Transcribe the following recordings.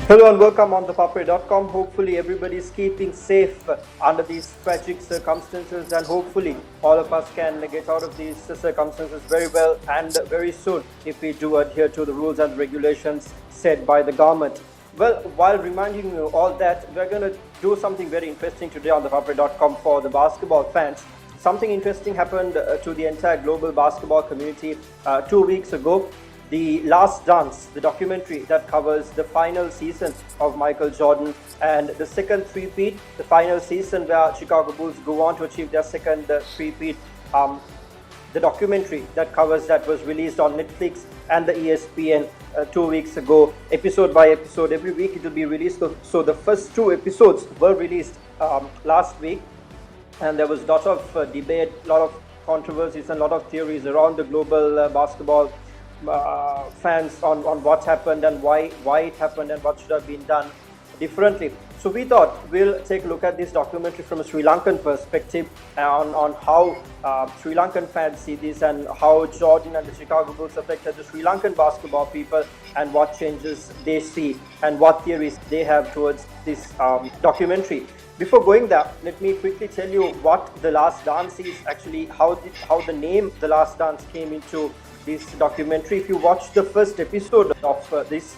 Hello and welcome on ThePapare.com. Hopefully everybody is keeping safe under these tragic circumstances, and hopefully all of us can get out of these circumstances very well and very soon if we do adhere to the rules and regulations set by the government. Well, while reminding you all that, we're going to do something very interesting today on ThePapare.com for the basketball fans. Something interesting happened to the entire global basketball community 2 weeks ago. The Last Dance, the documentary that covers the final season of Michael Jordan and the second three-peat, the final season where Chicago Bulls go on to achieve their second three-peat. The documentary that covers that was released on Netflix and the ESPN 2 weeks ago, episode by episode. Every week it will be released. So the first two episodes were released last week, and there was a lot of debate, a lot of controversies and a lot of theories around the global basketball fans on what happened and why it happened and what should have been done differently. So we thought we'll take a look at this documentary from a Sri Lankan perspective on how Sri Lankan fans see this and how Jordan and the Chicago Bulls affected the Sri Lankan basketball people and what changes they see and what theories they have towards this documentary. Before going there, let me quickly tell you what The Last Dance is, actually how the name The Last Dance came into this documentary. If you watch the first episode of this,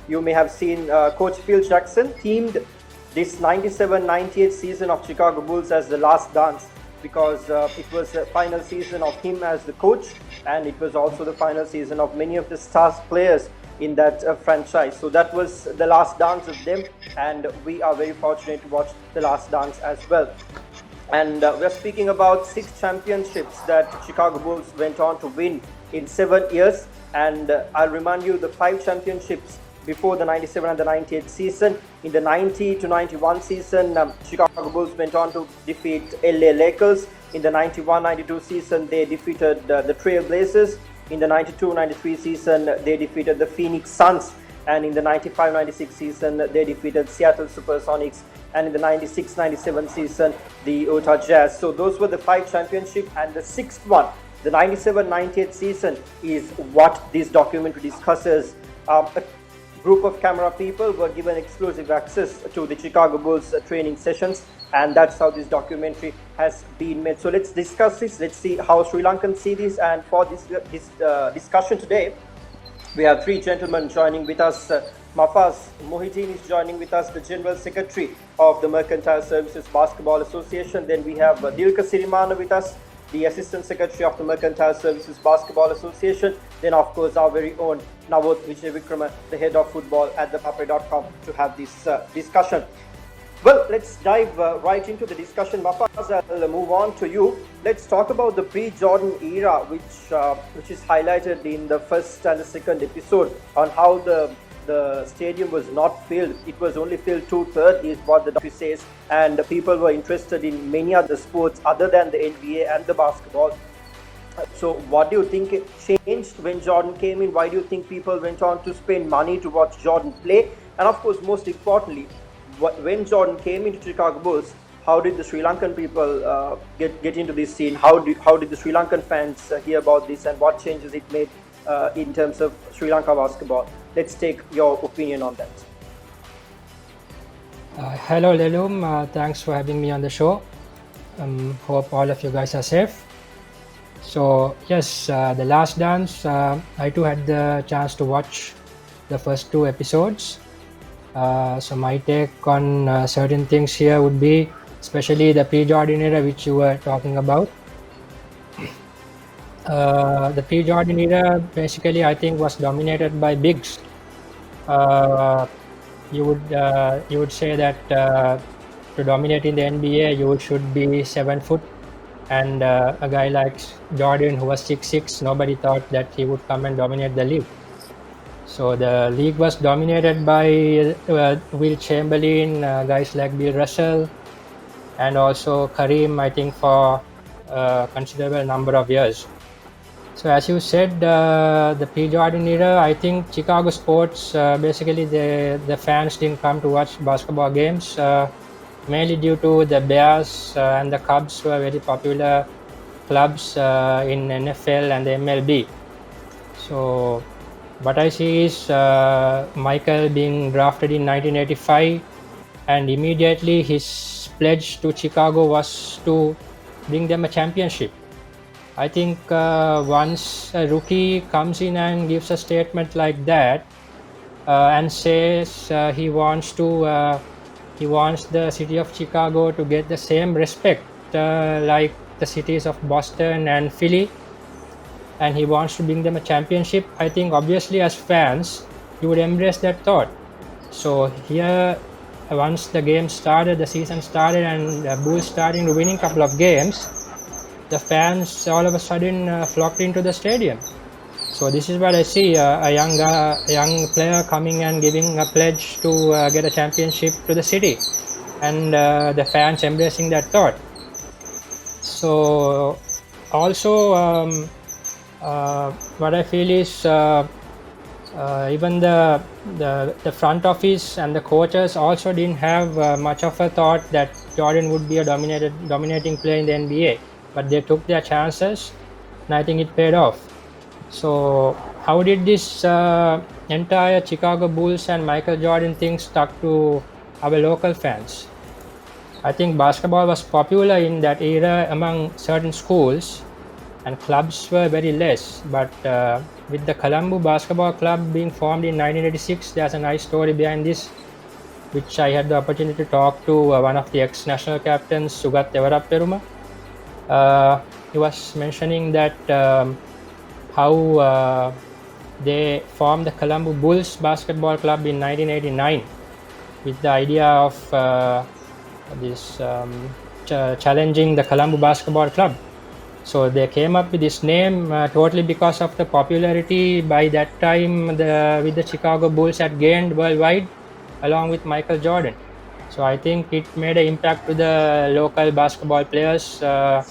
you may have seen Coach Phil Jackson themed this 97-98 season of Chicago Bulls as The Last Dance because it was the final season of him as the coach, and it was also the final season of many of the star players in that franchise. So that was the last dance of them, and we are very fortunate to watch The Last Dance as well. And we're speaking about 6 championships that Chicago Bulls went on to win in 7 years. And I'll remind you the 5 championships before the 97 and the 98 season. In the 90 to 91 season, Chicago Bulls went on to defeat LA Lakers. In the 91-92 season, they defeated the Trail Blazers. In the 92-93 season, they defeated the Phoenix Suns. And in the 95-96 season, they defeated Seattle Supersonics. And in the 96-97 season, the Utah Jazz. So those were the 5 championships. And the 6th one, the 97-98 season, is what this documentary discusses. A group of camera people were given exclusive access to the Chicago Bulls training sessions, and that's how this documentary has been made. So let's discuss this. Let's see how Sri Lankans see this. And for this discussion today, we have 3 gentlemen joining with us. Mafaz Mohideen is joining with us, the General Secretary of the Mercantile Services Basketball Association. Then we have Dilka Sirimana with us, the Assistant Secretary of the Mercantile Services Basketball Association. Then, of course, our very own Navot Vijay Vikrama, the head of football at ThePapare.com, to have this discussion. Well, let's dive right into the discussion. Mafaz, I'll move on to you. Let's talk about the pre-Jordan era, which is highlighted in the first and the second episode, on how the stadium was not filled. It was only filled 2/3 is what the documentary says, and people were interested in many other sports other than the NBA and the basketball. So what do you think changed when Jordan came in? Why do you think people went on to spend money to watch Jordan play? And of course, most importantly, when Jordan came into Chicago Bulls, how did the Sri Lankan people get into this scene? How did the Sri Lankan fans hear about this, and what changes it made in terms of Sri Lanka basketball? Let's take your opinion on that. Hello Lelum, thanks for having me on the show. Hope all of you guys are safe. So yes, The Last Dance, I too had the chance to watch the first 2 episodes. So my take on certain things here would be, especially the pre-Jordan era which you were talking about. The pre-Jordan era basically, I think, was dominated by bigs. You would say that to dominate in the NBA, you should be 7 foot, and a guy like Jordan, who was 6'6", nobody thought that he would come and dominate the league. So the league was dominated by Will Chamberlain, guys like Bill Russell, and also Kareem, I think, for a considerable number of years. So as you said, the pre-Jordan era, I think Chicago sports, basically the fans didn't come to watch basketball games, mainly due to the Bears and the Cubs were very popular clubs in NFL and the MLB. So what I see is Michael being drafted in 1985, and immediately his pledge to Chicago was to bring them a championship. I think once a rookie comes in and gives a statement like that and says he wants the city of Chicago to get the same respect like the cities of Boston and Philly, and he wants to bring them a championship. I think obviously as fans you would embrace that thought. So here, once the game started, the season started, and the Bulls starting to winning couple of games, the fans all of a sudden flocked into the stadium. So this is what I see: a young player coming and giving a pledge to get a championship to the city, and the fans embracing that thought. So also, what I feel is even the front office and the coaches also didn't have much of a thought that Jordan would be a dominating player in the NBA, but they took their chances, and I think it paid off. So how did this entire Chicago Bulls and Michael Jordan thing stuck to our local fans? I think basketball was popular in that era among certain schools, and clubs were very less. But with the Colombo Basketball Club being formed in 1986, there's a nice story behind this, which I had the opportunity to talk to one of the ex-national captains, Sugat Tevarapperuma. He was mentioning that how they formed the Colombo Bulls Basketball Club in 1989 with the idea of challenging the Colombo Basketball Club. So they came up with this name totally because of the popularity by that time with the Chicago Bulls had gained worldwide along with Michael Jordan. So I think it made an impact to the local basketball players to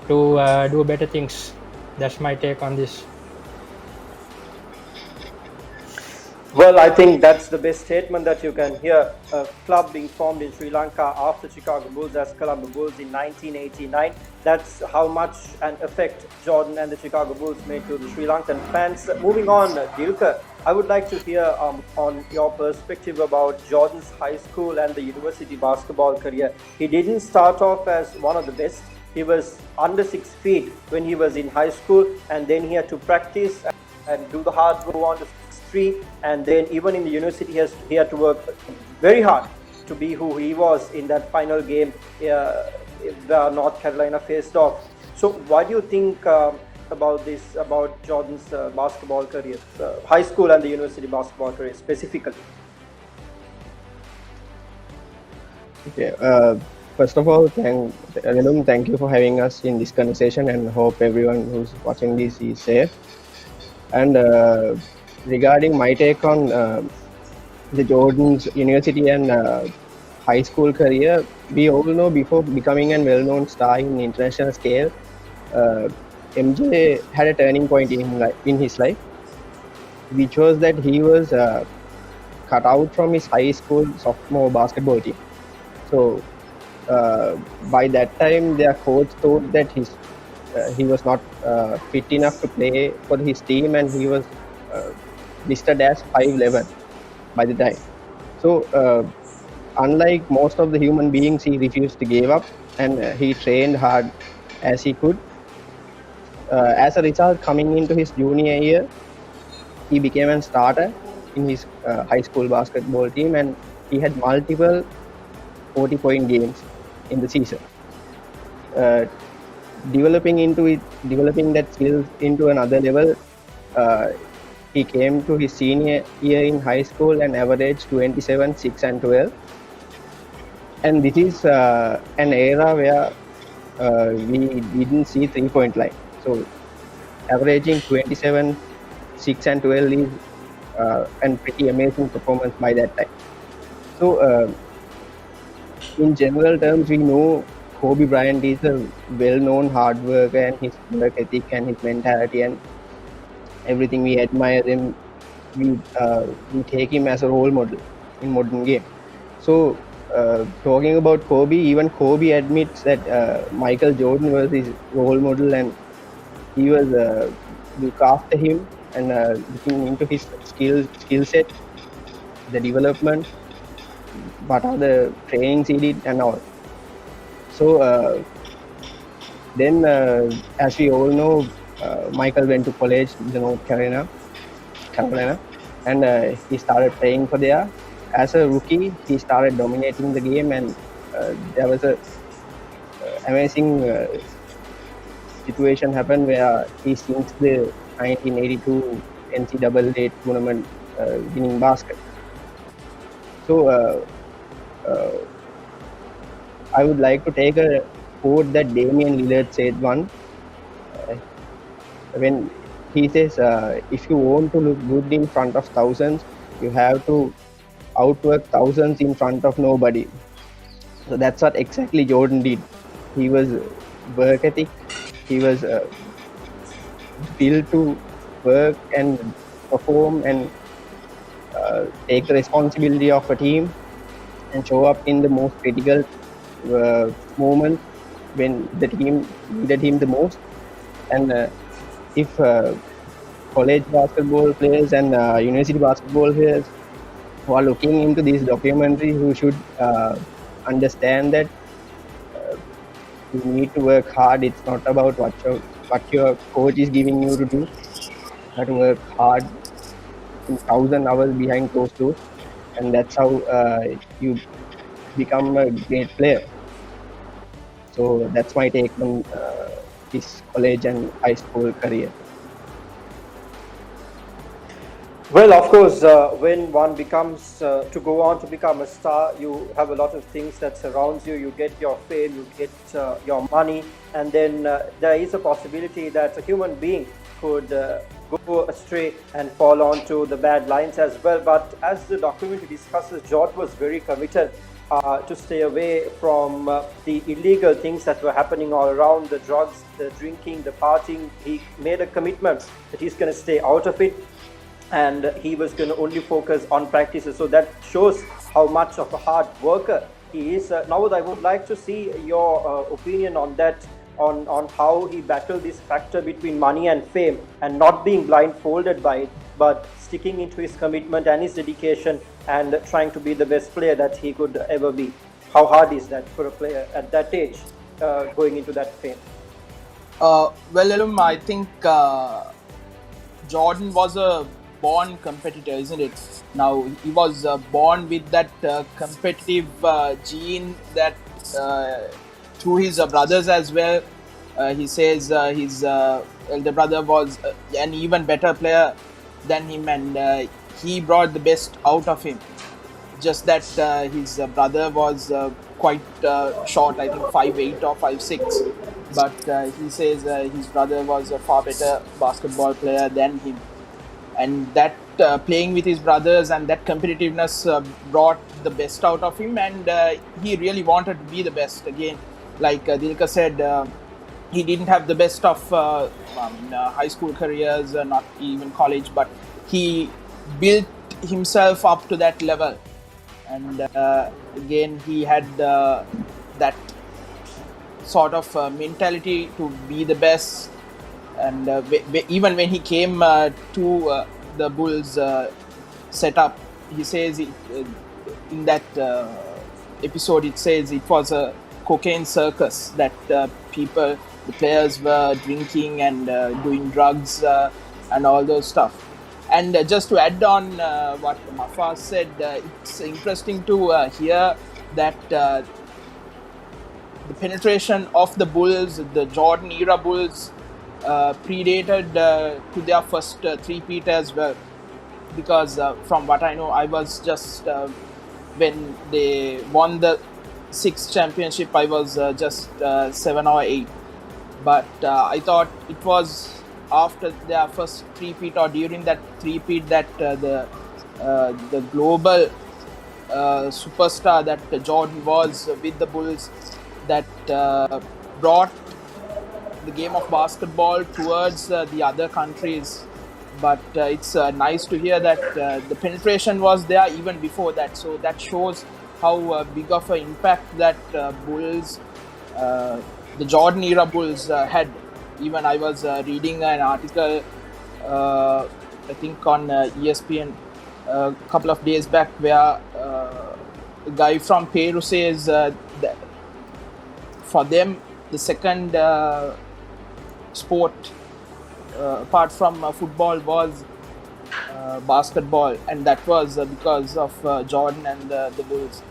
do better things. That's my take on this. Well, I think that's the best statement that you can hear. A club being formed in Sri Lanka after Chicago Bulls as Colombo Bulls in 1989. That's how much an effect Jordan and the Chicago Bulls made to the Sri Lankan fans. Moving on, Dilka, I would like to hear on your perspective about Jordan's high school and the university basketball career. He didn't start off as one of the best. He was under 6 feet when he was in high school, and then he had to practice and do the hard go on to 6'3", and then even in the university he had to work very hard to be who he was in that final game the North Carolina faced off. So what do you think about Jordan's basketball career, high school and the university basketball career specifically? Okay. First of all, thank you for having us in this conversation, and hope everyone who's watching this is safe. And regarding my take on the Jordan's university and high school career, we all know before becoming a well-known star in international scale, MJ had a turning point in his life, which was that he was cut out from his high school sophomore basketball team. So by that time, their coach thought that he was not fit enough to play for his team, and he was listed as 5'11" by the time. So unlike most of the human beings, he refused to give up, and he trained hard as he could. As a result, coming into his junior year, he became a starter in his high school basketball team, and he had multiple 40-point games in the season. Developing that skill into another level, he came to his senior year in high school and averaged 27, 6, and 12. And this is an era where we didn't see 3-point line. So averaging 27, 6, and 12 is a pretty amazing performance by that time. So in general terms, we know Kobe Bryant is a well-known hard worker, and his work ethic and his mentality and everything, we admire him. We take him as a role model in modern game. So talking about Kobe, even Kobe admits that Michael Jordan was his role model, and he was look after him and looking into his skill set, the development, what are the trainings he did and all. So then, as we all know, Michael went to college in the North Carolina, and he started playing for there. As a rookie, he started dominating the game, and there was a amazing situation happened where he sinks the 1982 NCAA tournament winning basket. So I would like to take a quote that Damian Lillard said once when he says, if you want to look good in front of thousands, you have to outwork thousands in front of nobody. So that's what exactly Jordan did. He was work ethic. He was built to work and perform and take the responsibility of a team and show up in the most critical moment when the team needed him the most. And if college basketball players and university basketball players who are looking into this documentary, who should understand that you need to work hard. It's not about what your coach is giving you to do. You have to work hard in 1,000 hours behind closed doors, and that's how you become a great player. So that's my take on his college and high school career. Well, of course, when one becomes to go on to become a star, you have a lot of things that surrounds you. You get your fame, you get your money, and then there is a possibility that a human being could go astray and fall onto the bad lines as well. But as the documentary discusses, George was very committed to stay away from the illegal things that were happening all around, the drugs, the drinking, the partying. He made a commitment that he's going to stay out of it, and he was going to only focus on practices. So that shows how much of a hard worker he is. Now I would like to see your opinion on that, on how he battled this factor between money and fame, and not being blindfolded by it, but sticking into his commitment and his dedication and trying to be the best player that he could ever be. How hard is that for a player at that age, going into that fame? Well, Elum, I think Jordan was a born competitor, isn't it? Now, he was born with that competitive gene that through his brothers as well. He says his elder brother was an even better player than him, and he brought the best out of him. Just that his brother was quite short, I think 5'8" or 5'6", but he says his brother was a far better basketball player than him. And that playing with his brothers and that competitiveness brought the best out of him, and he really wanted to be the best. Again, like Dilka said, he didn't have the best of high school careers, not even college, but he built himself up to that level. And again, he had that sort of mentality to be the best. And even when he came to the Bulls setup, he says in that episode, it says it was a cocaine circus, that the players were drinking and doing drugs and all those stuff. And just to add on what Mafaz said, it's interesting to hear that the penetration of the Bulls, the Jordan era Bulls, predated to their first three-peat as well, because from what I know, I was just when they won the 6th championship, I was just 7 or 8, but I thought it was after their first three-peat or during that three-peat that the global superstar that Jordan was with the Bulls, that brought the game of basketball towards the other countries. But it's nice to hear that the penetration was there even before that. So that shows how big of an impact that Bulls, the Jordan era Bulls had. Even I was reading an article I think on ESPN a couple of days back, where a guy from Peru says that for them the second sport apart from football was basketball, and that was because of Jordan and the Bulls.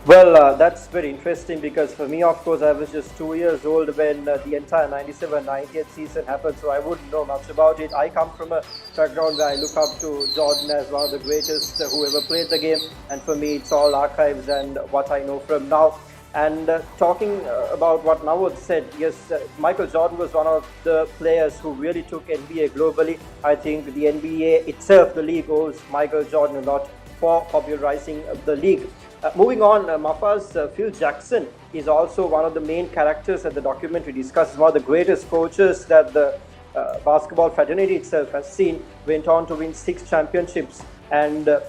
Well, that's very interesting because for me, of course, I was just 2 years old when the entire 97-98 season happened, so I wouldn't know much about it. I come from a background where I look up to Jordan as one of the greatest who ever played the game, and for me, it's all archives and what I know from now. And talking about what Nawad said, yes, Michael Jordan was one of the players who really took NBA globally. I think the NBA itself, the league, owes Michael Jordan a lot for popularizing the league. Moving on, Mafaz, Phil Jackson is also one of the main characters that the documentary discusses. One of the greatest coaches that the basketball fraternity itself has seen. Went on to win 6 championships. And the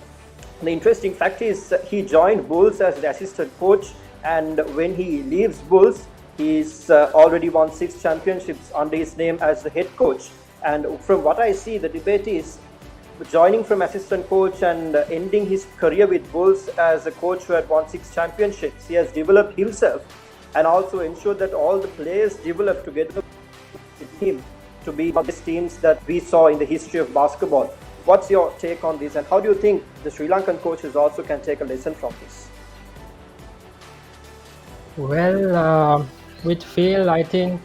interesting fact is he joined Bulls as the assistant coach. And when he leaves Bulls, he's already won 6 championships under his name as the head coach. And from what I see, the debate is joining from assistant coach and ending his career with Bulls as a coach who had won 6 championships. He has developed himself and also ensured that all the players develop together with him to be one of the best teams that we saw in the history of basketball. What's your take on this, and how do you think the Sri Lankan coaches also can take a lesson from this? Well, with Phil, I think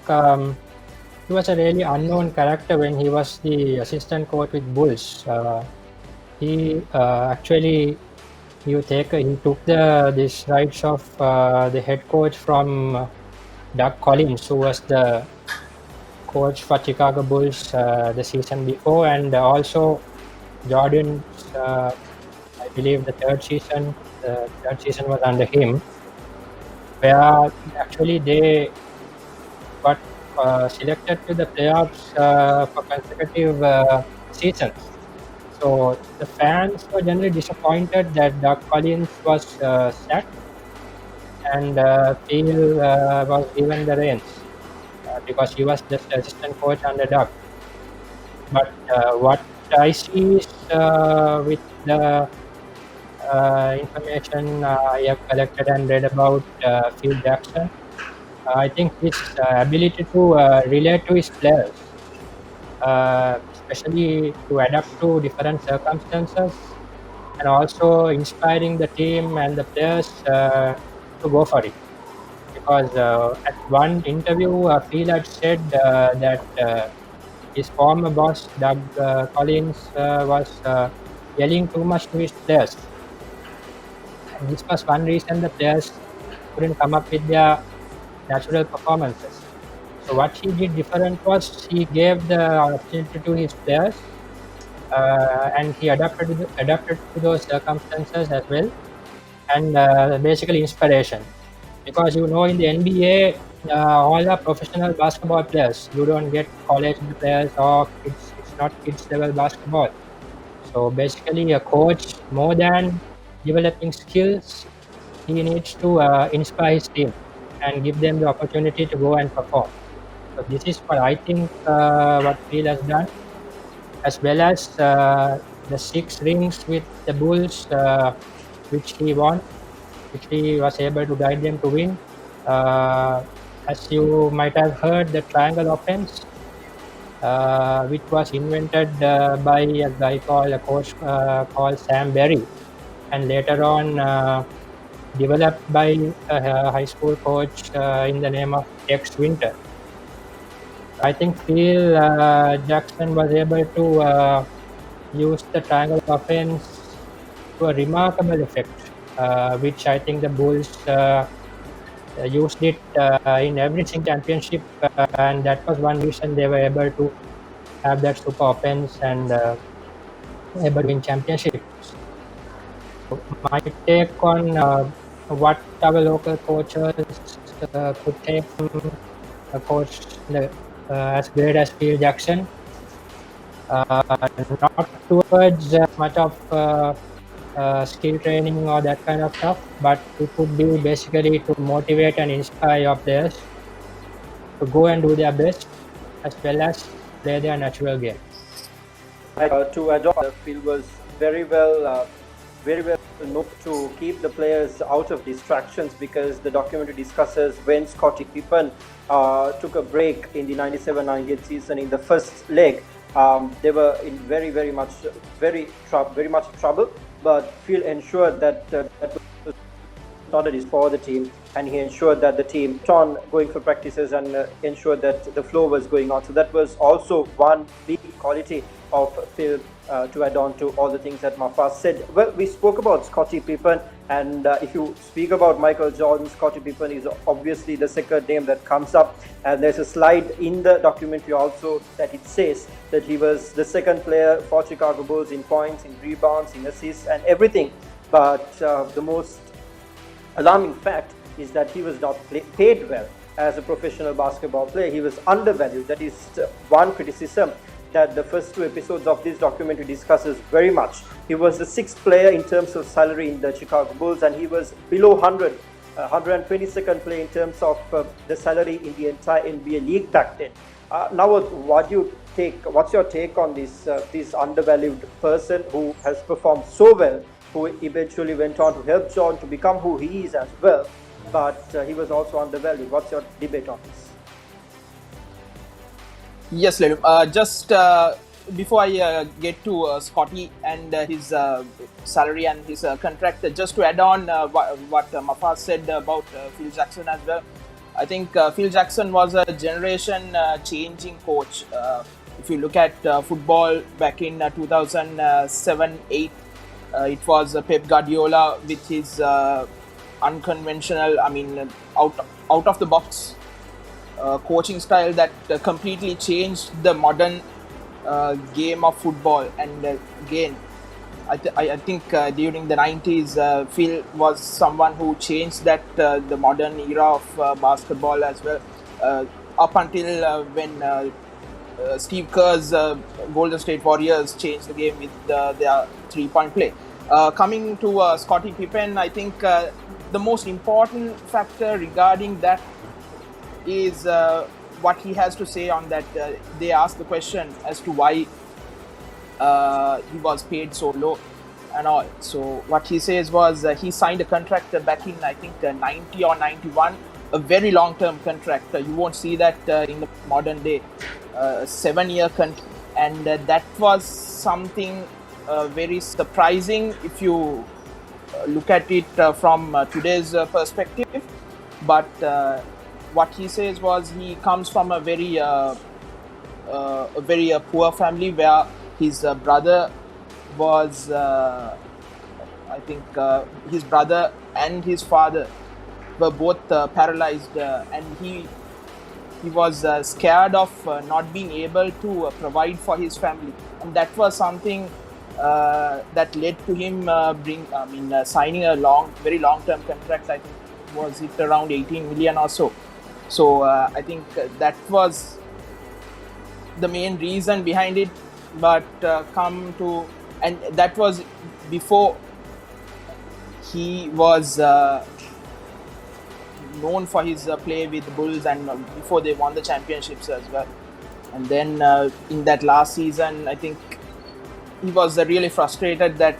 he was a really unknown character when he was the assistant coach with Bulls. He actually he took this rights of the head coach from Doug Collins, who was the coach for Chicago Bulls the season before, and also Jordan's, I believe the third season was under him, where actually they got selected to the playoffs for consecutive seasons. So the fans were generally disappointed that Doug Collins was sacked and Phil was given the reins because he was just assistant coach under Doug. But what I see is with the information I have collected and read about Phil Jackson, I think his ability to relate to his players, especially to adapt to different circumstances, and also inspiring the team and the players to go for it. Because at one interview, Phil had said that his former boss, Doug Collins, was yelling too much to his players. And this was one reason the players couldn't come up with their natural performances. So what he did different was he gave the opportunity to his players, and he adapted to those circumstances as well, and basically inspiration. Because in the NBA, all the professional basketball players. You don't get college players or kids. It's not kids level basketball. So basically, a coach, more than developing skills, he needs to inspire his team and give them the opportunity to go and perform. So this is what I think what Phil has done, as well as the 6 rings with the Bulls, which he won, which he was able to guide them to win. As you might have heard, the triangle offense, which was invented by a guy called a coach called Sam Berry, and later on developed by a high school coach in the name of Tex Winter. I think Phil Jackson was able to use the triangle offense to a remarkable effect, which I think the Bulls used it in every single championship, and that was one reason they were able to have that super offense and able to win championships. My take on what our local coaches could take from a coach as great as Phil Jackson, not towards much of skill training or that kind of stuff, but it would be basically to motivate and inspire your players to go and do their best as well as play their natural game. To add on, the field was very well known to keep the players out of distractions, because the documentary discusses when Scottie Pippen took a break in the 97-98 season in the first leg. They were in very much trouble, but Phil ensured that that was not a risk for the team, and he ensured that the team kept on going for practices and ensured that the flow was going on. So that was also one big quality of Phil, to add on to all the things that Mafaz said. Well, we spoke about Scottie Pippen, and if you speak about Michael Jordan, Scottie Pippen is obviously the second name that comes up. And there's a slide in the documentary also that it says that he was the second player for Chicago Bulls in points, in rebounds, in assists, and everything. But the most alarming fact is that he was not paid well as a professional basketball player. He was undervalued. That is one criticism that the first two episodes of this documentary discusses very much. He was the sixth player in terms of salary in the Chicago Bulls, and he was below 100, 122nd player in terms of the salary in the entire NBA league back then. Now, what's your take on this undervalued person who has performed so well, who eventually went on to help John to become who he is as well, but he was also undervalued? What's your debate on this? Yes, Lelu. Just before I get to Scottie and his salary and his contract, just to add on what Mafaz said about Phil Jackson as well. I think Phil Jackson was a generation-changing coach. If you look at football back in 2007-8, it was Pep Guardiola with his unconventional, out of the box coaching style that completely changed the modern game of football. And again, I think during the 90s, Phil was someone who changed that the modern era of basketball as well, up until when Steve Kerr's Golden State Warriors changed the game with their three-point play. Coming to Scottie Pippen, I think the most important factor regarding that is what he has to say on that. They asked the question as to why he was paid so low and all. So what he says was he signed a contract back in, I think, 90 or 91, a very long-term contract. You won't see that in the modern day. 7-year contract, and that was something very surprising if you look at it from today's perspective. But what he says was he comes from a very poor family where his brother was, I think, his brother and his father were both paralyzed, and he was scared of not being able to provide for his family, and that was something that led to him signing a very long-term contract. I think was it around 18 million or so. So I think that was the main reason behind it. But and that was before he was known for his play with the Bulls, and before they won the championships as well. And then in that last season, I think he was really frustrated that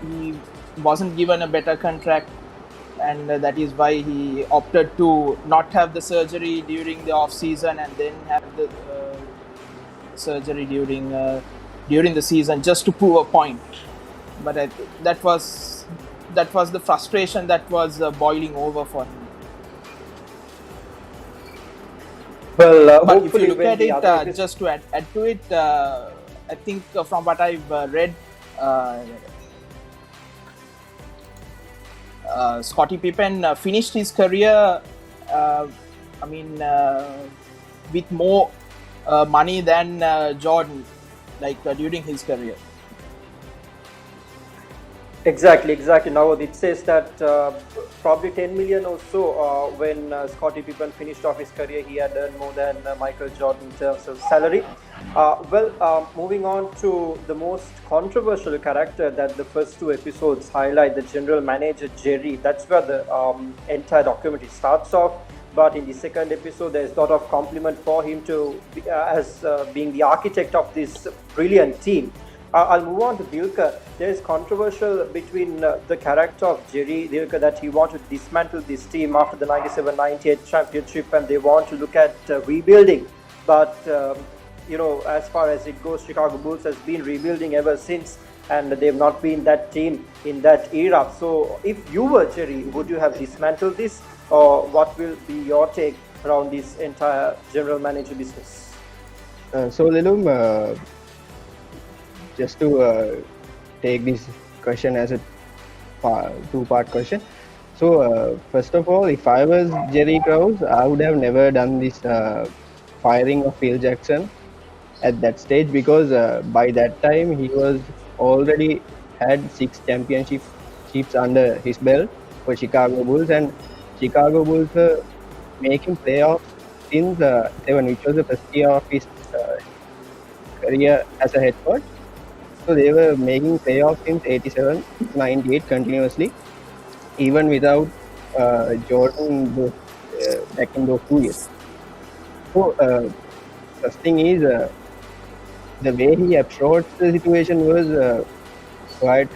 he wasn't given a better contract, and that is why he opted to not have the surgery during the off season and then have the surgery during the season, just to prove a point. But that was the frustration that was boiling over for him. Well, but if you look at it, just to add to it, I think from what I've read, Scottie Pippen finished his career, with more money than Jordan, during his career. Exactly. Now it says that probably 10 million or so when Scottie Pippen finished off his career, he had earned more than Michael Jordan in terms of salary. Moving on to the most controversial character that the first two episodes highlight, the general manager Jerry. That's where the entire documentary starts off. But in the second episode, there's a lot of compliment for him to as being the architect of this brilliant team. I'll move on to Dilka. There is controversial between the character of Jerry Dilka that he wants to dismantle this team after the 97-98 championship, and they want to look at rebuilding. But as far as it goes, Chicago Bulls has been rebuilding ever since, and they've not been that team in that era. So, if you were Jerry, would you have dismantled this, or what will be your take around this entire general manager business? So, Lilum, just to take this question as a two-part question. So, first of all, if I was Jerry Krause, I would have never done this firing of Phil Jackson at that stage, because by that time he was already had 6 championships under his belt for Chicago Bulls, and Chicago Bulls were making playoffs since 7, which was the first year of his career as a head coach. So they were making playoffs since 87, 98 continuously, even without Jordan back in those 2 years. So first thing is, the way he approached the situation was quite.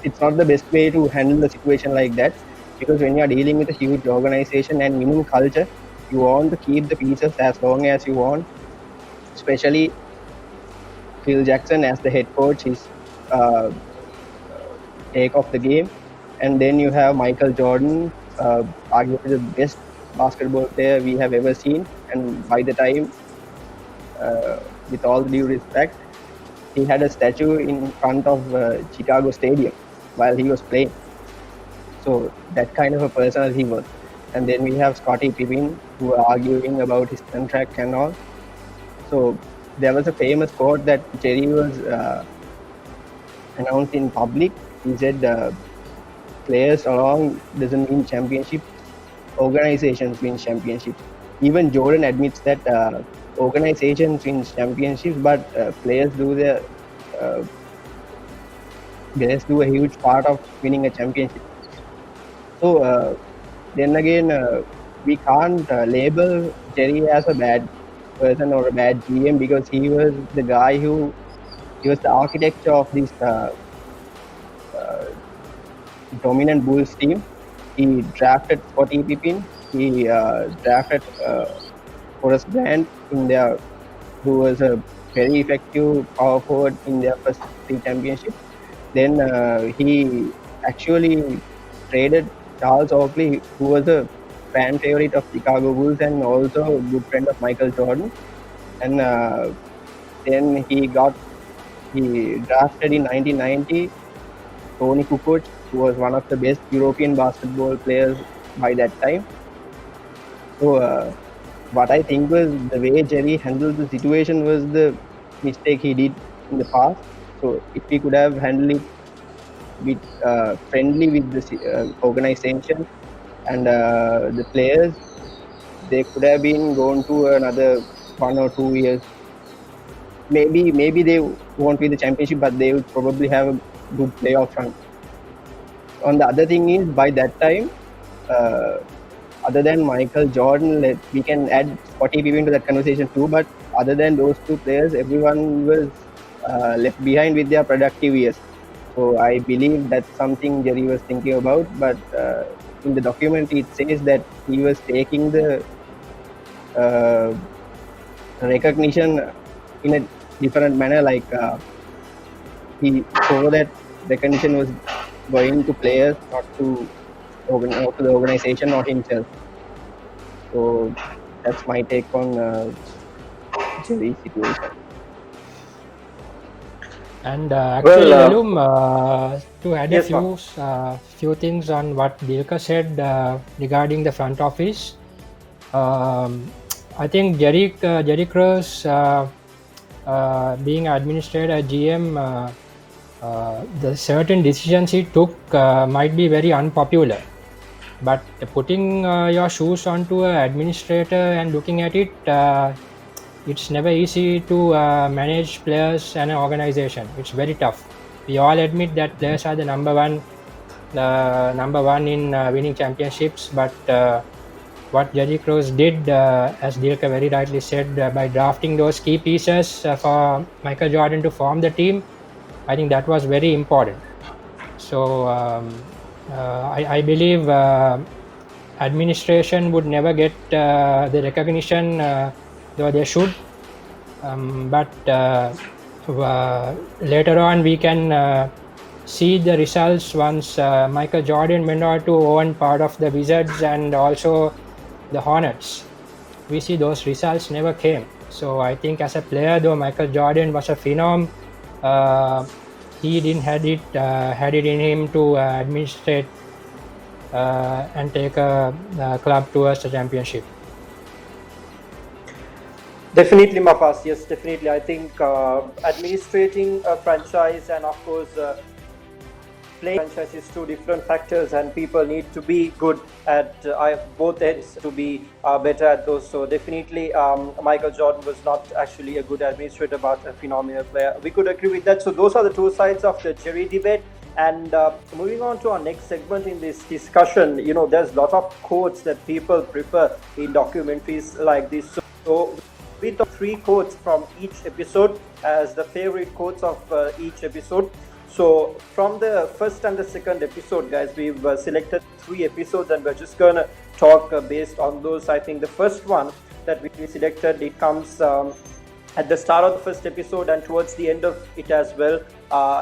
It's not the best way to handle the situation like that, because when you are dealing with a huge organization and winning culture, you want to keep the pieces as long as you want. Especially Phil Jackson as the head coach, his take of the game, and then you have Michael Jordan, arguably the best basketball player we have ever seen, and by the time, with all due respect, he had a statue in front of Chicago Stadium while he was playing. So that kind of a person he was. And then we have Scottie Pippen, who were arguing about his contract and all. So there was a famous quote that Jerry was announced in public. He said, players along doesn't win championships, organizations win championships. Even Jordan admits that organizations win championships, but players do a huge part of winning a championship. So then again, we can't label Jerry as a bad person or a bad GM, because he was the guy he was the architect of this dominant Bulls team. He drafted Scottie Pippen. He drafted Horace Grant in there, who was a very effective power forward in their first 3 championships. Then he actually traded Charles Oakley, who was a fan favorite of Chicago Bulls and also a good friend of Michael Jordan. And then he drafted in 1990 Tony Kukoc, who was one of the best European basketball players by that time. So what I think was the way Jerry handled the situation was the mistake he did in the past. So if he could have handled it with friendly with the organization and the players, they could have been going to another 1 or 2 years. Maybe they won't win the championship, but they would probably have a good playoff run. On the other thing is, by that time, other than Michael Jordan, we can add Scottie Pippen to that conversation too, but other than those 2 players, everyone was left behind with their productive years. So I believe that's something Jerry was thinking about, but in the documentary it says that he was taking the recognition in a different manner, like he saw that recognition was going to players, not to the organization, not himself. So that's my take on Jerry's situation. And actually, Well, Velum, to add yes, a few things on what Dilka said regarding the front office, I think Jerry Krause, being administrator GM, the certain decisions he took might be very unpopular. But putting your shoes onto an administrator and looking at it, it's never easy to manage players and an organization. It's very tough. We all admit that players are the number one number one in winning championships. But what Jerry Krause did, as Dilka very rightly said, by drafting those key pieces for Michael Jordan to form the team, I think that was very important. So I believe administration would never get the recognition though they should. But later on, we can see the results once Michael Jordan went on to own part of the Wizards and also the Hornets. We see those results never came. So I think as a player, though Michael Jordan was a phenom, he didn't had it in him to administrate and take a club towards the championship. Definitely, Mafas. Yes, definitely. I think administrating a franchise and, of course, playing franchise is two different factors, and people need to be good at both ends to be better at those. So, definitely, Michael Jordan was not actually a good administrator, but a phenomenal player. We could agree with that. So, those are the two sides of the Jerry debate. And moving on to our next segment in this discussion, there's a lot of quotes that people prefer in documentaries like this. So we took 3 quotes from each episode as the favorite quotes of each episode. So from the first and the second episode, guys, we've selected 3 episodes, and we're just gonna talk based on those. I think the first one that we selected, it comes at the start of the first episode and towards the end of it as well.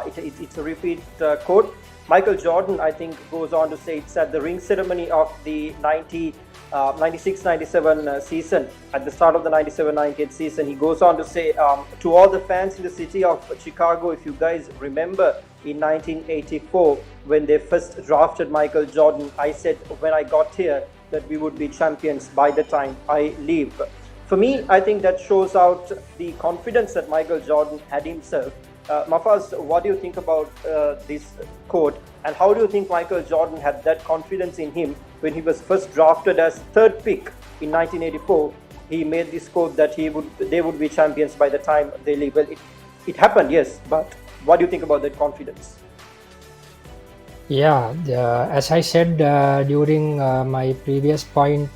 It's a repeat quote. Michael Jordan, I think, goes on to say it's at the ring ceremony of the 96-97 season. At the start of the 97-98 season, he goes on to say, to all the fans in the city of Chicago, if you guys remember in 1984 when they first drafted Michael Jordan, I said when I got here that we would be champions by the time I leave. For me, I think that shows out the confidence that Michael Jordan had himself. Mafaz, what do you think about this quote, and how do you think Michael Jordan had that confidence in him when he was first drafted as 3rd pick in 1984? He made this quote that they would be champions by the time they leave. Well, it happened, yes, but what do you think about that confidence? Yeah, as I said during my previous point,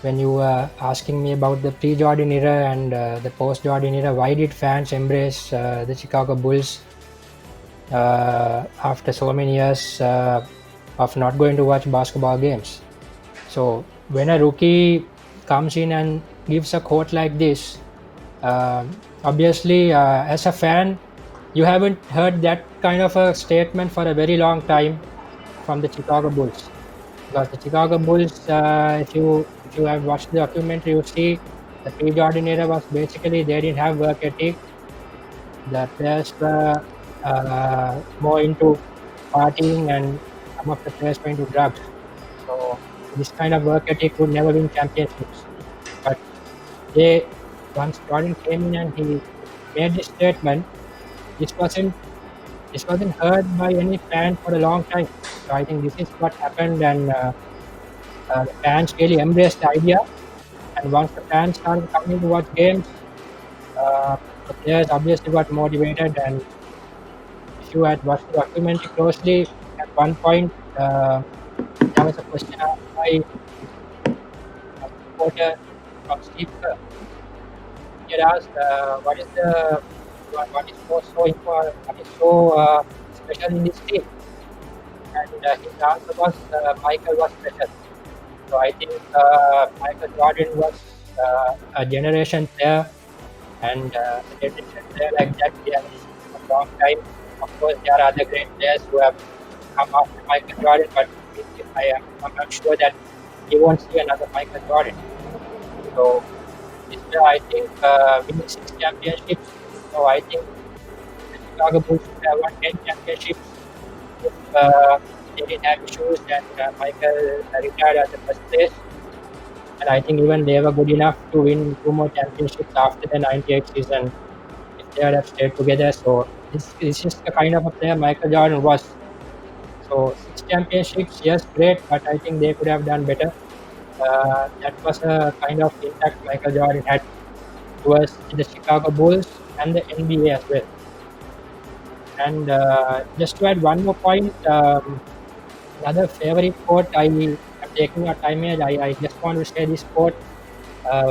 when you were asking me about the pre-Jordan era and the post-Jordan era, why did fans embrace the Chicago Bulls after so many years of not going to watch basketball games? So when a rookie comes in and gives a quote like this, obviously as a fan, you haven't heard that kind of a statement for a very long time from the Chicago Bulls. Because the Chicago Bulls, if you have watched the documentary, you see the pre-Jordan era was basically they didn't have work ethic. The players were more into partying, and some of the players were into drugs. So this kind of work ethic would never win championships. But once Jordan came in and he made this statement, this wasn't heard by any fan for a long time. So I think this is what happened, and the fans really embraced the idea. And once the fans started coming to watch games, the players obviously got motivated. And if you had watched the documentary closely, at one point there was a question asked by a reporter from Steve Kerr. He had asked, what is so special in this team? And his answer was Michael was special. So I think Michael Jordan was a generation player, and a generation player like that we have seen for a long time. Of course, there are other great players who have come after Michael Jordan, but I'm not sure that you won't see another Michael Jordan. So this year, I think winning 6 championships. So I think the Chicago Bulls should have won 10 championships if they didn't have issues and Michael retired at the first place. And I think even they were good enough to win 2 more championships after the 98 season if they had have stayed together. So this is the kind of a player Michael Jordan was. So 6 championships, yes, great, but I think they could have done better. That was a kind of impact Michael Jordan had towards the Chicago Bulls and the NBA as well. And just to add one more point, another favorite quote, I am taking your time here. I just want to say this quote.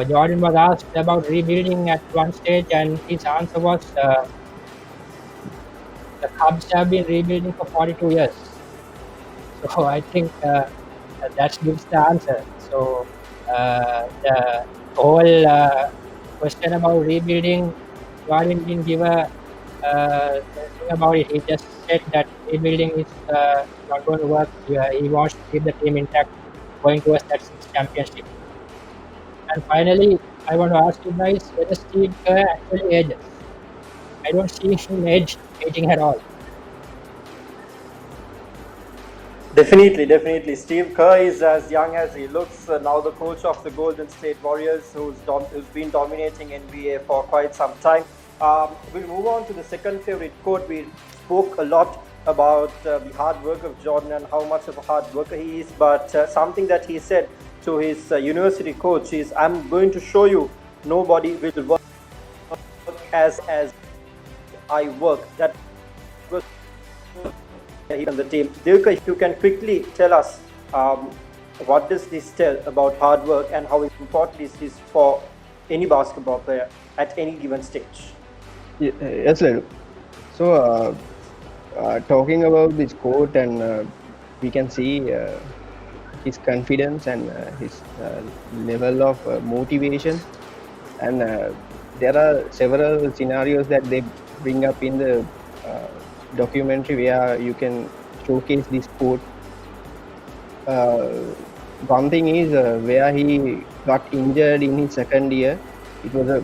Jordan was asked about rebuilding at one stage, and his answer was, "The Cubs have been rebuilding for 42 years." So I think that gives the answer. So the whole question about rebuilding, Jordan didn't give a thing about it. He just said that rebuilding is not going to work. He wants to keep the team intact, going towards that sixth championship. And finally, I want to ask you guys whether Steve Kerr actually ages. I don't see him aging at all. Definitely. Steve Kerr is as young as he looks. Now the coach of the Golden State Warriors, who's been dominating NBA for quite some time. We'll move on to the second favorite quote. We spoke a lot about the hard work of Jordan and how much of a hard worker he is. But something that he said to his university coach is, "I'm going to show you nobody will work as I work." That was on the team. Dilka, if you can quickly tell us what does this tell about hard work and how important is this for any basketball player at any given stage? Yes, Ledu. So, talking about this quote, and we can see his confidence and his level of motivation. And there are several scenarios that they bring up in the documentary where you can showcase this quote. One thing is where he got injured in his second year. It was a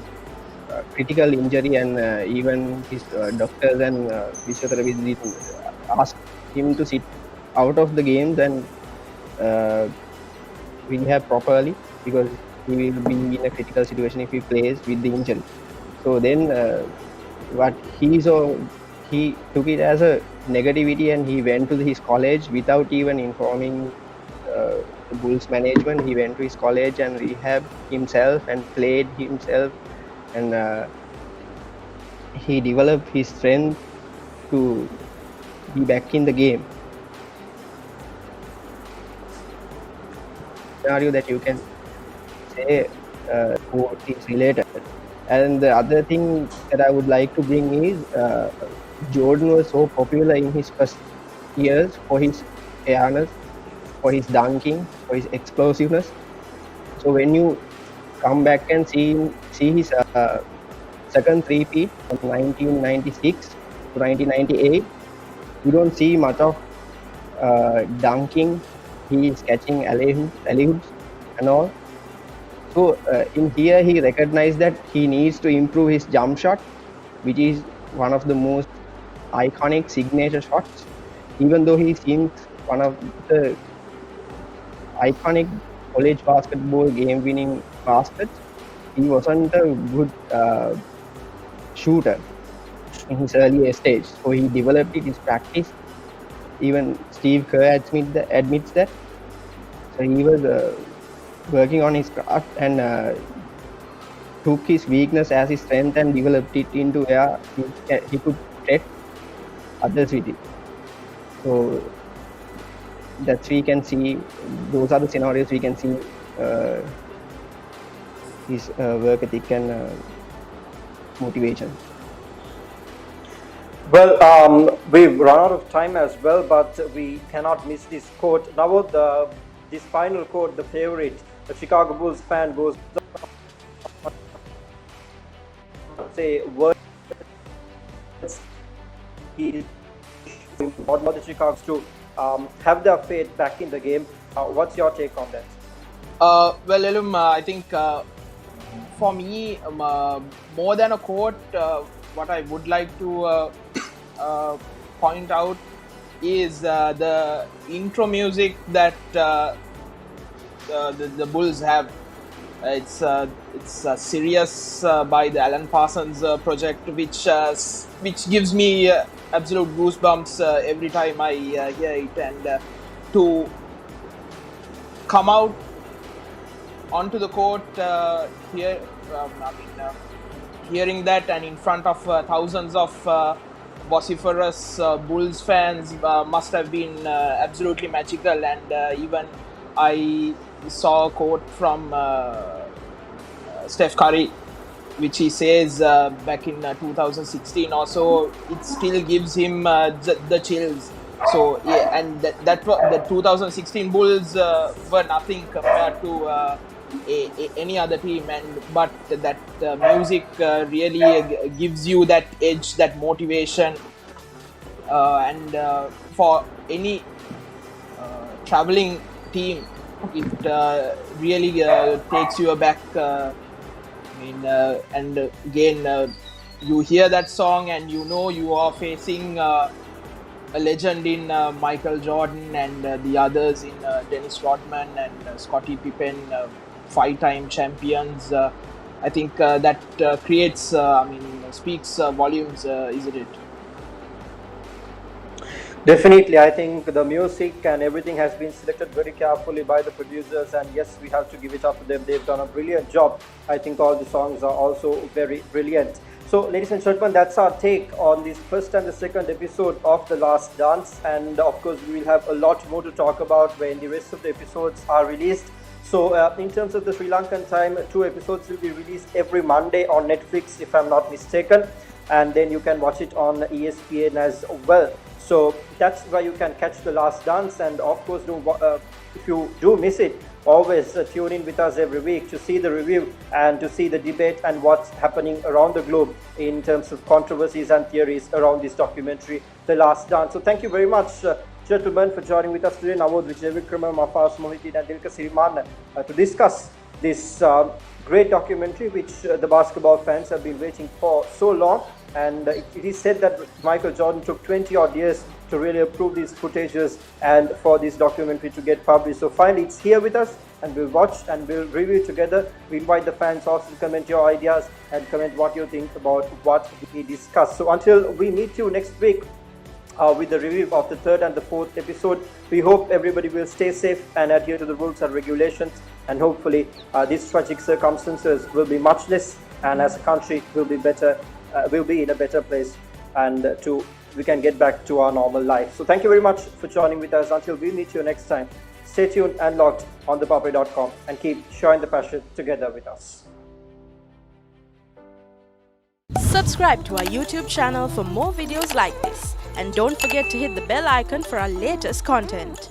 critical injury, and even his doctors and physiotherapists asked him to sit out of the games and rehab properly, because he will be in a critical situation if he plays with the injury. So then what he took it as a negativity, and he went to his college without even informing the Bulls management. He went to his college and rehabbed himself and played himself, and he developed his strength to be back in the game. Scenario that you can say quote is related. And the other thing that I would like to bring is Jordan was so popular in his first years for his fairness, for his dunking, for his explosiveness. So when you come back and see his second three-peat from 1996 to 1998, you don't see much of dunking. He is catching alley-hoops and all. So in here, he recognized that he needs to improve his jump shot, which is one of the most iconic signature shots. Even though he seems one of the iconic college basketball game-winning baskets, he wasn't a good shooter in his earlier stage. So he developed it, his practice. Even Steve Kerr admits that. So he was working on his craft and took his weakness as his strength and developed it into where he could threat others with it. So that's we can see. Those are the scenarios we can see his work ethic and motivation. Well, we've run out of time as well, but we cannot miss this quote. Now, this final quote, the favorite, the Chicago Bulls fan goes on to say words he or the Chicago to have their faith back in the game. What's your take on that? Well, Elum, I think for me, more than a quote, what I would like to point out is the intro music that the Bulls have. It's Sirius by the Alan Parsons project, which gives me absolute goosebumps every time I hear it, and to come out onto the court here, hearing that and in front of thousands of vociferous Bulls fans must have been absolutely magical. And even I saw a quote from Steph Curry, which he says back in 2016 or so, it still gives him the chills. So yeah, and the 2016 Bulls were nothing compared to any other team, but that music really gives you that edge, that motivation, and for any traveling team, it really takes you aback. And again, you hear that song and you know you are facing a legend in Michael Jordan and the others in Dennis Rodman and Scottie Pippen, 5-time champions. I think that creates, speaks volumes, isn't it? Definitely, I think the music and everything has been selected very carefully by the producers, and yes, we have to give it up to them. They've done a brilliant job. I think all the songs are also very brilliant. So, ladies and gentlemen, that's our take on this first and the second episode of The Last Dance, and of course, we will have a lot more to talk about when the rest of the episodes are released. So, in terms of the Sri Lankan time, 2 episodes will be released every Monday on Netflix, if I'm not mistaken, and then you can watch it on ESPN as well. So that's where you can catch The Last Dance, and of course, if you do miss it, always tune in with us every week to see the review and to see the debate and what's happening around the globe in terms of controversies and theories around this documentary, The Last Dance. So thank you very much, gentlemen, for joining with us today. Nawod with Jerry Krause, Mafaz Mohideen and Dilka Siriman to discuss this great documentary which the basketball fans have been waiting for so long. And it is said that Michael Jordan took 20 odd years to really approve these footages and for this documentary to get published. So finally it's here with us, and we'll watch and we'll review together. We invite the fans also to comment your ideas and comment what you think about what we discussed. So until we meet you next week with the review of the 3rd and the 4th episode, we hope everybody will stay safe and adhere to the rules and regulations, and hopefully these tragic circumstances will be much less, and as a country will be better. We'll be in a better place, and we can get back to our normal life. So thank you very much for joining with us. Until we meet you next time, stay tuned and logged on ThePapare.com and keep sharing the passion together with us. Subscribe to our YouTube channel for more videos like this, and don't forget to hit the bell icon for our latest content.